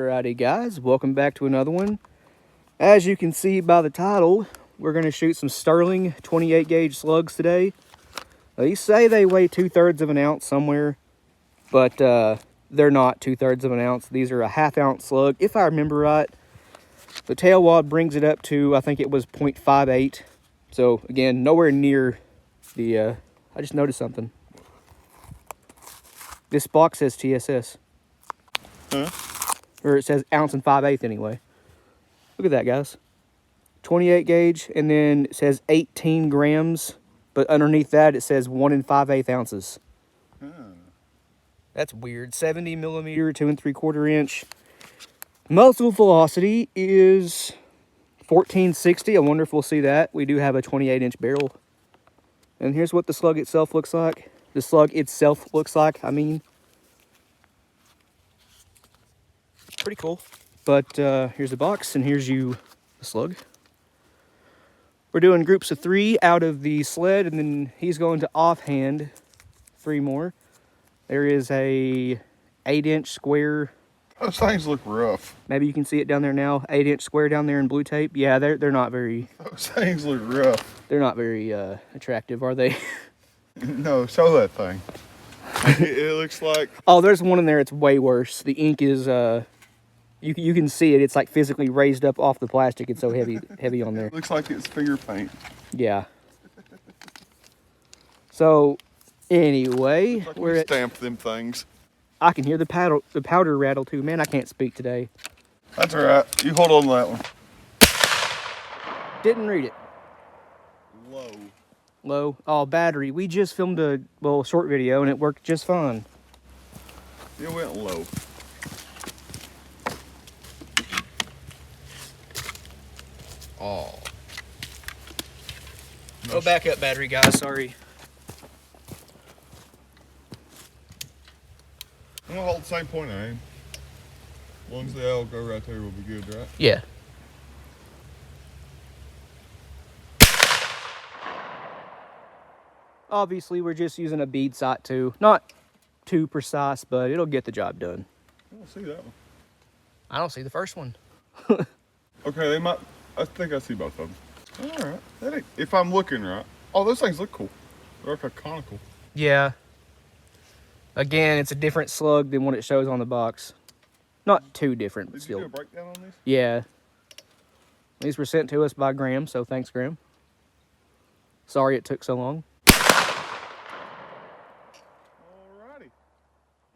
Alrighty guys, welcome back to another one. As you can see by the title, we're going to shoot some sterling 28 gauge slugs today. They say they weigh 2/3 of an ounce somewhere, but they're not 2/3 of an ounce. These are a 1/2 ounce slug, if I remember right. The tail wad brings it up to, I think it was 0.58. So again, nowhere near the, I just noticed something. This box says TSS. Huh? Or it says ounce and 5/8 anyway. Look at that, guys. 28 gauge, and then it says 18 grams, but underneath that it says 1 5/8 ounces. That's weird. 70 millimeter, 2 3/4 inch. Muzzle velocity is 1460. I wonder if we'll see that. We do have a 28-inch barrel. And here's what the slug itself looks like. I mean. Pretty cool. But here's the box, and here's the slug. We're doing groups of 3 out of the sled, and then he's going to offhand 3 more. There is a 8-inch square. Those things look rough. Maybe you can see it down there now. 8-inch square down there in blue tape. Yeah, they're not very. Those things look rough. They're not very attractive, are they? No, show that thing. It looks like. Oh, there's one in there. It's way worse. The ink is You can see it. It's like physically raised up off the plastic. It's so heavy on there. It looks like it's finger paint. Yeah. So, anyway, like we stamped them things. I can hear the powder rattle too. Man, I can't speak today. That's all right. You hold on to that one. Didn't read it. Low. Oh, battery. We just filmed a short video and it worked just fine. It went low. Oh. No, back up, battery guys. Sorry. I'm gonna hold the same point I aim. As long as they all go right there, we'll be good, right? Yeah. Obviously, we're just using a bead sight too. Not too precise, but it'll get the job done. I don't see that one. I don't see the first one. Okay, they might. I think I see both of them. All right. That ain't, if I'm looking right. Oh, those things look cool. They're like a conical. Yeah. Again, it's a different slug than what it shows on the box. Not too different, but still. Did you do a breakdown on these? Yeah. These were sent to us by Graham, so thanks, Graham. Sorry it took so long. Alrighty.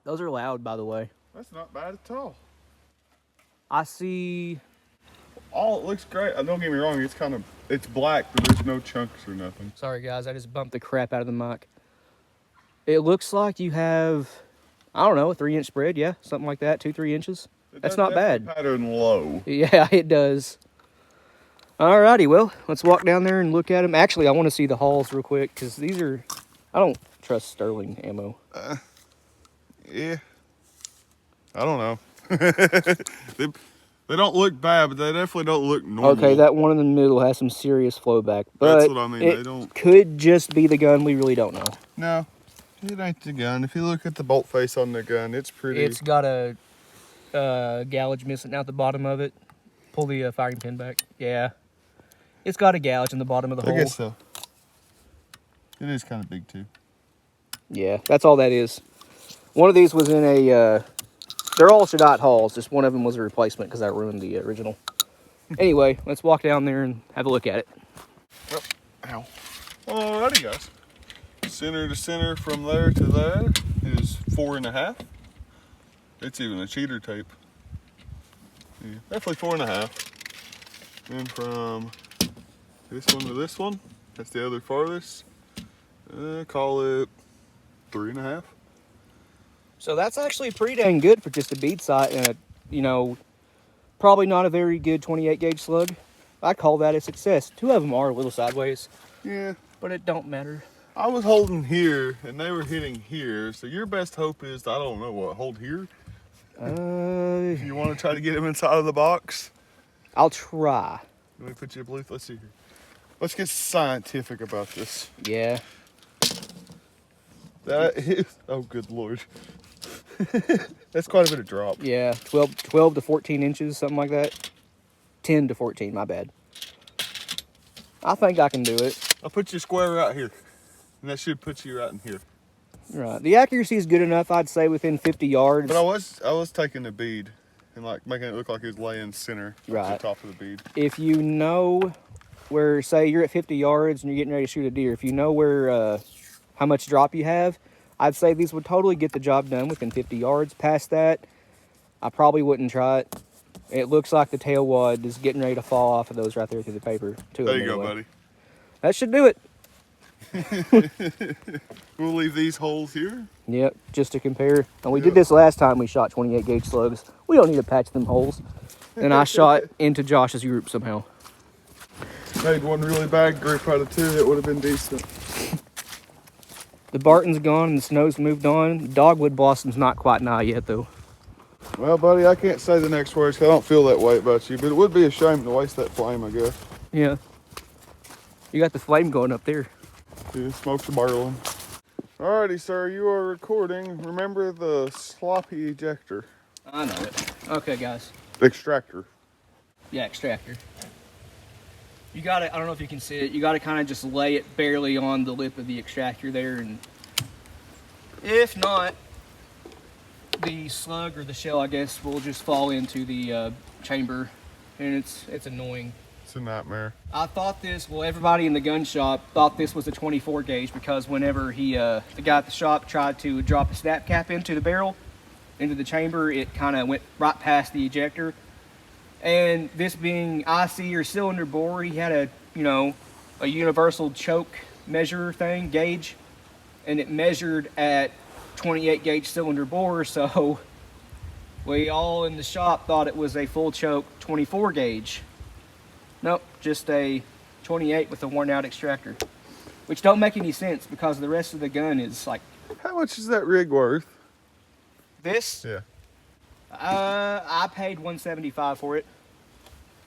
Those are loud, by the way. That's not bad at all. I see. Oh, it looks great. Don't get me wrong. It's black, but there's no chunks or nothing. Sorry, guys. I just bumped the crap out of the mic. It looks like you have, I don't know, a 3-inch spread. Yeah, something like that. 2-3 inches. That's not bad. Pattern low. Yeah, it does. Alrighty, well, let's walk down there and look at them. Actually, I want to see the hulls real quick, because these are, I don't trust sterling ammo. Yeah. I don't know. They don't look bad, but they definitely don't look normal. Okay, that one in the middle has some serious flow back. But that's what I mean. They don't. Could just be the gun. We really don't know. No, it ain't the gun. If you look at the bolt face on the gun, it's pretty. It's got a gouge missing out the bottom of it. Pull the firing pin back. Yeah. It's got a gouge in the bottom of the hole. I guess so. It is kind of big, too. Yeah, that's all that is. One of these was in a... they're all Shaddai hulls. Just one of them was a replacement because I ruined the original. Anyway, let's walk down there and have a look at it. Oh, ow. Alrighty, guys. Center to center from there to there is 4.5. It's even a cheater tape. Yeah, definitely 4.5. And from this one to this one, that's the other farthest. Call it 3.5. So that's actually pretty dang good for just a bead sight and a, probably not a very good 28 gauge slug. I call that a success. 2 of them are a little sideways. Yeah. But it don't matter. I was holding here and they were hitting here. So your best hope is, I don't know what, hold here? You want to try to get them inside of the box? I'll try. Let me put you a Bluetooth. Let's see here. Let's get scientific about this. Yeah. That is, oh good Lord. That's quite a bit of drop. Yeah, 12 to 14 inches, something like that. 10 to 14, my bad. I think I can do it. I'll put you square right here. And that should put you right in here. Right. The accuracy is good enough, I'd say, within 50 yards. But I was taking the bead and like making it look like it was laying center Right. at the top of the bead. If you know where, say, you're at 50 yards and you're getting ready to shoot a deer, if you know where, how much drop you have, I'd say these would totally get the job done within 50 yards. Past that, I probably wouldn't try it. It looks like the tail wad is getting ready to fall off of those right there through the paper. There you go, buddy. That should do it. We'll leave these holes here. Yep, just to compare. And we did this last time we shot 28 gauge slugs. We don't need to patch them holes. And I shot into Josh's group somehow. Made one really bad group out of two. That would have been decent. The Barton's gone and the snow's moved on. The dogwood blossom's not quite nigh yet, though. Well, buddy, I can't say the next words 'cause I don't feel that way about you, but it would be a shame to waste that flame, I guess. Yeah. You got the flame going up there. Yeah, smoke's barreling. Alrighty, sir, you are recording. Remember the sloppy ejector. I know it. Okay, guys. Extractor. Yeah, extractor. You gotta, I don't know if you can see it, you gotta kind of just lay it barely on the lip of the extractor there, and if not, the slug or the shell, I guess, will just fall into the chamber, and it's annoying. It's a nightmare. I thought this, well, everybody in the gun shop thought this was a 24 gauge because whenever the guy at the shop tried to drop a snap cap into the barrel, into the chamber, it kind of went right past the ejector. And this being IC or cylinder bore, he had a, you know, a universal choke measure thing, gauge, and it measured at 28 gauge cylinder bore, so we all in the shop thought it was a full choke 24 gauge. Nope, just a 28 with a worn out extractor, which don't make any sense because the rest of the gun is like... How much is that rig worth? This? Yeah. I paid $175 for it.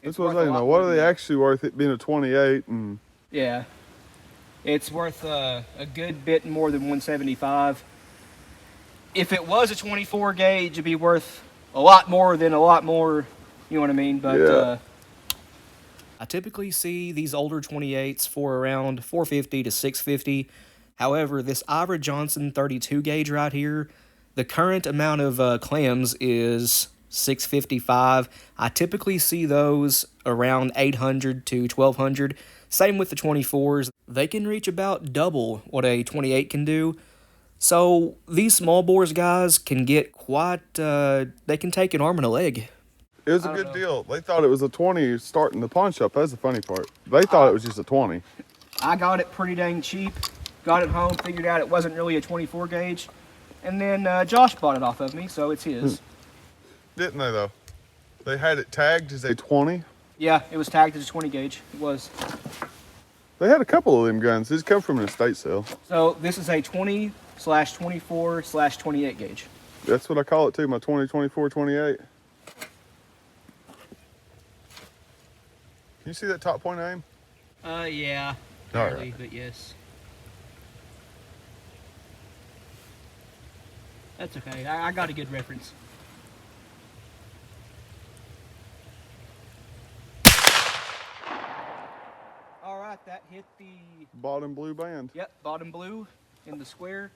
That's what I know. What are they actually worth, it being a 28? And yeah, it's worth a good bit more than $175. If it was a 24 gauge, it'd be worth a lot more than a lot more. You know what I mean? But yeah. I typically see these older 28s for around $450 to $650. However, this Ira Johnson 32 gauge right here, the current amount of clams is $655. I typically see those around $800 to $1,200. Same with the 24s. They can reach about double what a 28 can do. So these small bores guys can get quite, they can take an arm and a leg. It was a good deal. They thought it was a 20 starting the pawn shop. That's the funny part. They thought it was just a 20. I got it pretty dang cheap. Got it home, figured out it wasn't really a 24 gauge. And then Josh bought it off of me, so it's his. Didn't they, though? They had it tagged as a 20? Yeah, it was tagged as a 20 gauge. It was. They had a couple of them guns. These come from an estate sale. So this is a 20/24/28 gauge. That's what I call it, too, my 20, 24, 28. Can you see that top point aim? Yeah, barely, but yes. That's okay. I got a good reference. All right, that hit the bottom blue band. Yep, bottom blue in the square,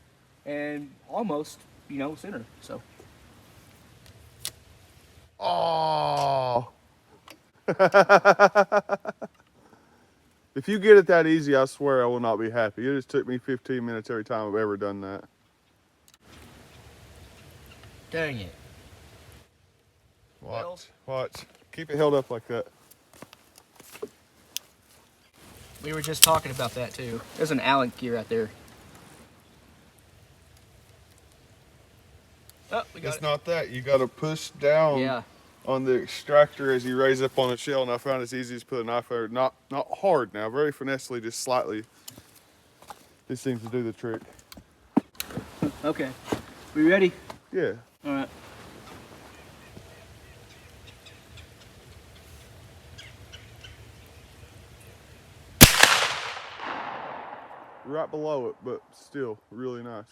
and almost, you know, center. So. Oh. If you get it that easy, I swear I will not be happy. It just took me 15 minutes every time I've ever done that. Dang it. Watch, watch. Keep it held up like that. We were just talking about that too. There's an Allen key right there. Oh, we got it's it. not that. You got to push down on the extractor as you raise up on the shell, and I found it's easy to put a knife over. Not hard now, very finessely, just slightly. This seems to do the trick. Okay. We ready? Yeah. All right. Right below it, but still really nice.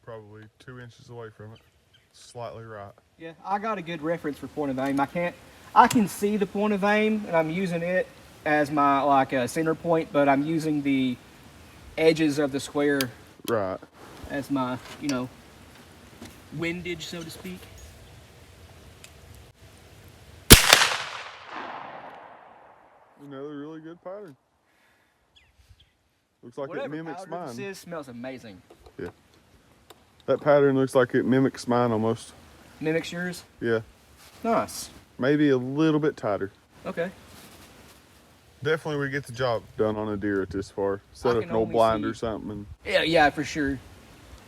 Probably 2 inches away from it. Slightly right. Yeah, I got a good reference for point of aim. I can see the point of aim, and I'm using it as my like a center point, but I'm using the edges of the square Right. as my, you know, windage, so to speak. Another really good pattern. Looks like Whatever it mimics powder this mine. is, smells amazing. Yeah. That pattern looks like it mimics mine almost. Mimics yours? Yeah. Nice. Maybe a little bit tighter. Okay. Definitely would get the job done on a deer at this far. Set up can an old only blind see- or something. And Yeah, for sure.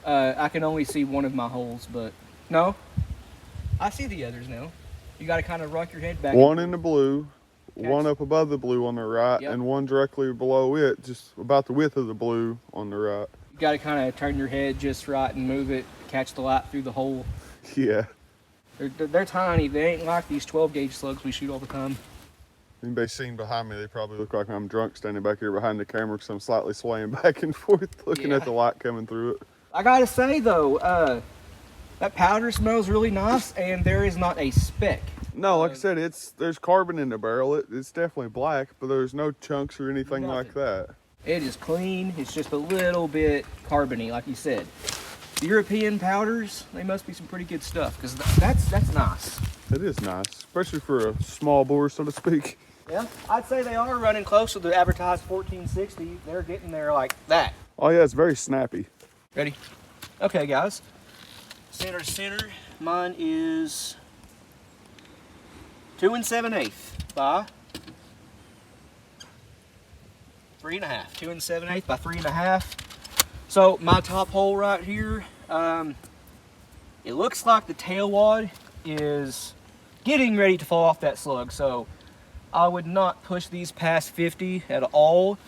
I can only see one of my holes, but no. I see the others now. You got to kind of rock your head back. one in the blue, Catch. one up above the blue on the right, Yep. and one directly below it, just about the width of the blue on the right. You got to kind of turn your head just right and move it, catch the light through the hole. Yeah. They're tiny. They ain't like these 12 gauge slugs we shoot all the time. Anybody seen behind me, they probably look like I'm drunk standing back here behind the camera because I'm slightly swaying back and forth looking Yeah. at the light coming through it. I gotta say though, that powder smells really nice, and there is not a speck. No, like I said, there's carbon in the barrel. It's definitely black, but there's no chunks or anything like that. It is clean. It's just a little bit carbony, like you said. The European powders, they must be some pretty good stuff, because that's nice. It is nice, especially for a small bore, so to speak. Yeah, I'd say they are running close to the advertised 1460. They're getting there like that. Oh yeah, it's very snappy. Ready? Okay, guys. Center to center. Mine is 2 7/8 by 3 1/2. 2 7/8 by 3 1/2. So my top hole right here, it looks like the tail wad is getting ready to fall off that slug. So I would not push these past 50 at all.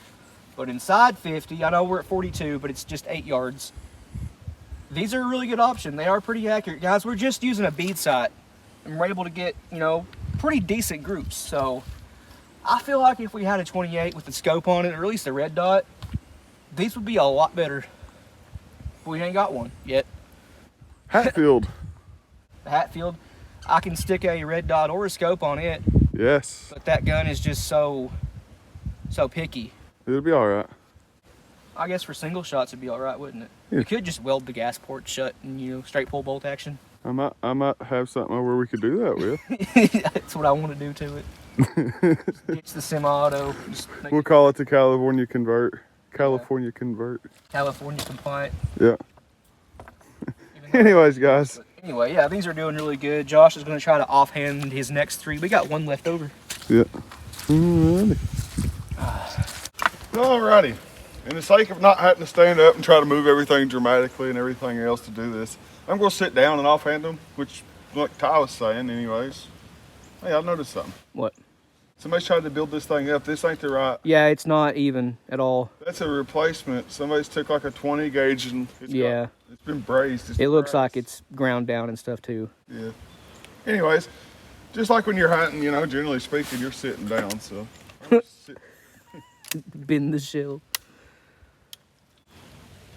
But inside 50, I know we're at 42, but it's just 8 yards. These are a really good option. They are pretty accurate. Guys, we're just using a bead sight, and we're able to get, you know, pretty decent groups. So I feel like if we had a 28 with the scope on it, or at least a red dot, these would be a lot better. But we ain't got one yet. Hatfield. The Hatfield, I can stick a red dot or a scope on it, Yes. but that gun is just so picky. It'll be all right. I guess for single shots it'd be all right, wouldn't it? Yeah. You could just weld the gas port shut and, you know, straight pull bolt action. I might have something where we could do that with. That's what I want to do to it. Ditch the semi-auto. We'll call it the California Convert. California Convert. California compliant. Yeah. Even though- Anyways, guys. But anyway, yeah, these are doing really good. Josh is going to try to offhand his next 3. We got 1 left over. Yeah. Alrighty. Alrighty. In the sake of not having to stand up and try to move everything dramatically and everything else to do this, I'm going to sit down and offhand them, which, like Ty was saying anyways. Hey, I noticed something. What? Somebody's tried to build this thing up. This ain't the right. Yeah, it's not even at all. That's a replacement. Somebody's took like a 20 gauge and it's been brazed. It looks like it's ground down and stuff too. Yeah. Anyways, just like when you're hunting, you know, generally speaking, you're sitting down, so. Bend the shell.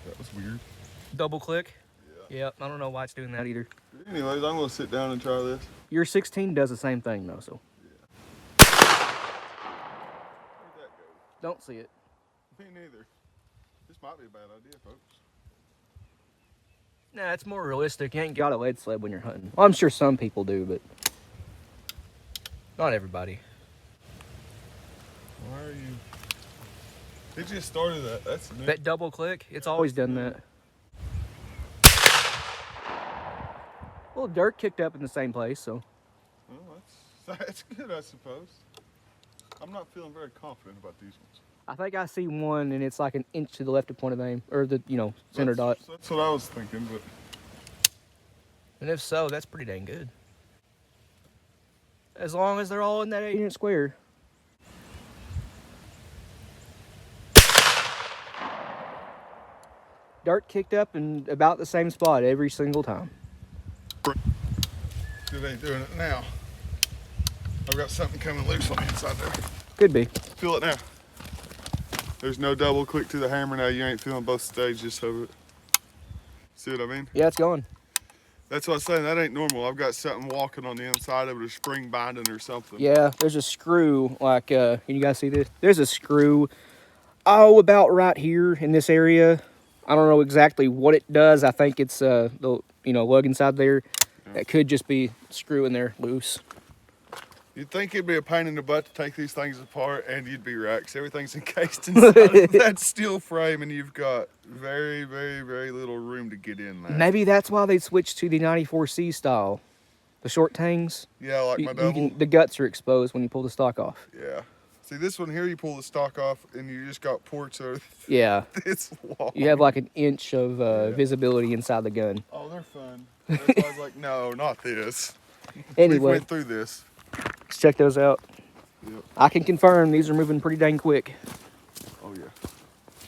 That was weird. Double click? Yeah. Yep, I don't know why it's doing that either. Anyways, I'm gonna sit down and try this. Your 16 does the same thing though, so. Where'd that go? Don't see it. Me neither. This might be a bad idea, folks. Nah, it's more realistic. You ain't got a lead sled when you're hunting. Well, I'm sure some people do, but not everybody. Why are you? It just started that. That's new. That double click, it's always done that. Well, dirt kicked up in the same place, so. Well, that's good, I suppose. I'm not feeling very confident about these ones. I think I see one, and it's like an inch to the left of point of aim, or the, you know, center dot. That's what I was thinking, but. And if so, that's pretty dang good. As long as they're all in that 8-inch square. Dart kicked up in about the same spot every single time. It ain't doing it now. I've got something coming loose on the inside there. Could be. Feel it now. There's no double click to the hammer now. You ain't feeling both stages of it. See what I mean? Yeah, it's going. That's what I'm saying. That ain't normal. I've got something walking on the inside of it, a spring binding or something. Yeah, there's a screw, like, can you guys see this? There's a screw, oh, about right here in this area. I don't know exactly what it does. I think it's, the, lug inside there. Yeah. It could just be screw in there loose. You'd think it'd be a pain in the butt to take these things apart, and you'd be right, 'cause everything's encased inside of that steel frame, and you've got very, very, very little room to get in there. Maybe that's why they switched to the 94C style. The short tangs. Yeah, like my double. The guts are exposed when you pull the stock off. Yeah. See, this one here, you pull the stock off, and you just got ports that are Yeah. this long. You have like an inch of visibility inside the gun. Oh, they're fun. That's why I was like, no, not this. We Anyway, went through this. let's check those out. Yep. I can confirm these are moving pretty dang quick. Oh, yeah.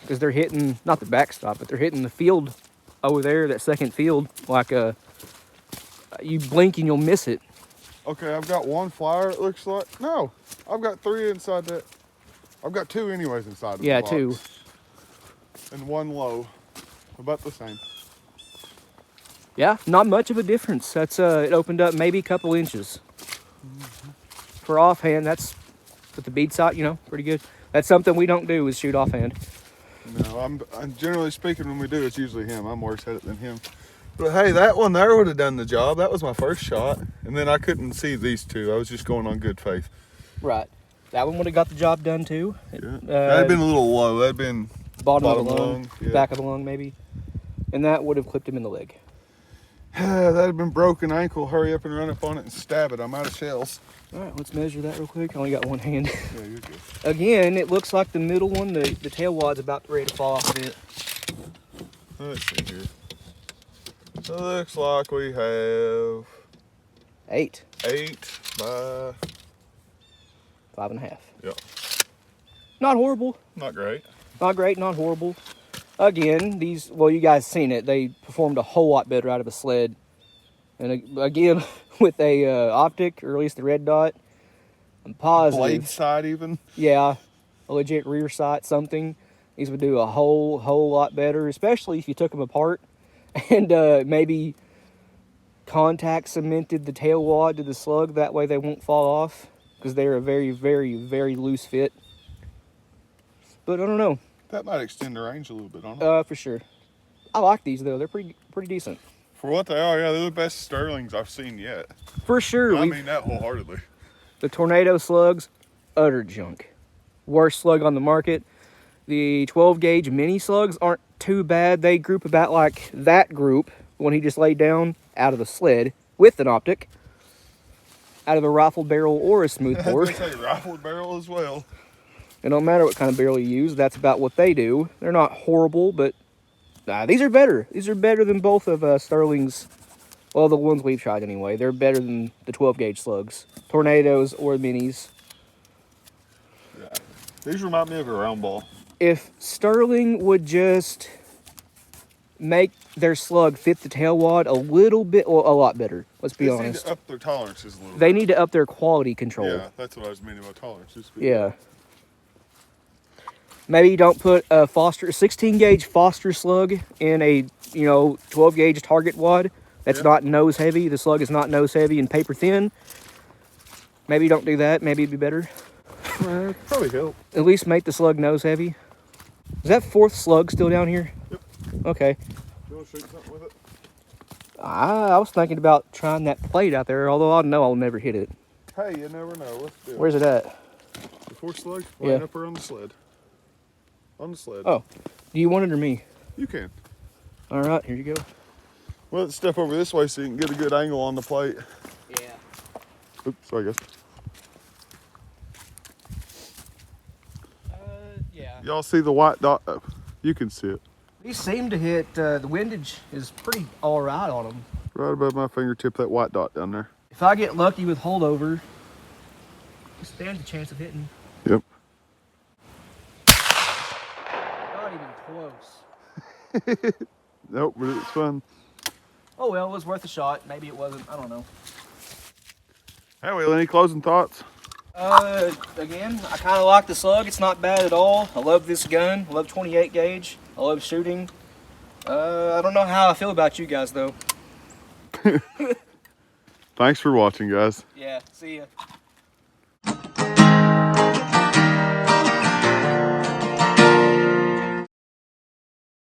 Because they're hitting, not the backstop, but they're hitting the field over there, that second field, like you blink and you'll miss it. Okay, I've got one flyer, it looks like. No, I've got 3 inside that. I've got 2 anyways inside of the Yeah, box. 2. And 1 low. About the same. Yeah, not much of a difference. That's it opened up maybe a couple inches. For offhand, that's with the bead sight, pretty good. That's something we don't do is shoot offhand. No, I'm generally speaking, when we do, it's usually him. I'm worse at it than him. But hey, that one there would have done the job. That was my first shot. And then I couldn't see these 2. I was just going on good faith. Right. That one would have got the job done too. Yeah. That'd been a little low. That'd been bottom of the lung, yeah. back of the lung maybe. And that would have clipped him in the leg. That'd have been broken ankle. Hurry up and run up on it and stab it. I'm out of shells. All right, let's measure that real quick. I only got one hand. Yeah, you're good. Again, it looks like the middle one, the tail wad's about ready to fall off a bit. Let's see here. So it looks like we have 8. 8 by 5.5. Yep. Not horrible. Not great. Not great, not horrible. Again, you guys seen it. They performed a whole lot better out of a sled. And again, with a optic, or at least the red dot, I'm positive. Blade side even. Yeah, a legit rear sight, something. These would do a whole lot better, especially if you took them apart and maybe contact cemented the tail wad to the slug. That way they won't fall off, because they're a very, very, very loose fit. But I don't know. That might extend the range a little bit on it. For sure. I like these though. They're pretty decent. For what they are, yeah, they're the best Sterlings I've seen yet. For sure. I mean that wholeheartedly. The Tornado slugs, utter junk. Worst slug on the market. The 12 gauge mini slugs aren't too bad. They group about like that group when he just laid down out of the sled with an optic, out of a rifled barrel or a smooth bore. They say rifled barrel as well. It don't matter what kind of barrel you use. That's about what they do. They're not horrible, but these are better. These are better than both of Sterling's. Well, the ones we've tried anyway. They're better than the 12 gauge slugs, Tornadoes or minis. Yeah. These remind me of a round ball. If Sterling would just make their slug fit the tail wad a little bit, well, a lot better. Let's be honest. They need to up their tolerances a little They bit. need to up their quality control. Yeah, that's what I was meaning about tolerances. Yeah. Maybe you don't put a 16 gauge Foster slug in a 12 gauge target wad. That's not nose heavy. The slug is not nose heavy and paper thin. Maybe you don't do that. Maybe it'd be better. Probably help. At least make the slug nose heavy. Is that 4th slug still down here? Yep. Okay. You want to shoot something with it? I was thinking about trying that plate out there, although I know I'll never hit it. Hey, you never know. Let's do it. Where's it at? The 4th slug? Yeah. Laying up here on the sled. On the sled. Oh, do you want it or me? You can. All right, here you go. Well, let's step over this way so you can get a good angle on the plate. Yeah. Oops, sorry guys. Yeah. Y'all see the white dot? Oh, you can see it. These seem to hit, the windage is pretty all right on them. Right above my fingertip, that white dot down there. If I get lucky with holdover, it stands a chance of hitting. Yep. Not even close. Nope, but it's fun. Oh well, it was worth a shot. Maybe it wasn't. I don't know. Hey, well, any closing thoughts? Again, I kind of like the slug. It's not bad at all. I love this gun. I love 28 gauge. I love shooting. I don't know how I feel about you guys though. Thanks for watching, guys. Yeah, see ya.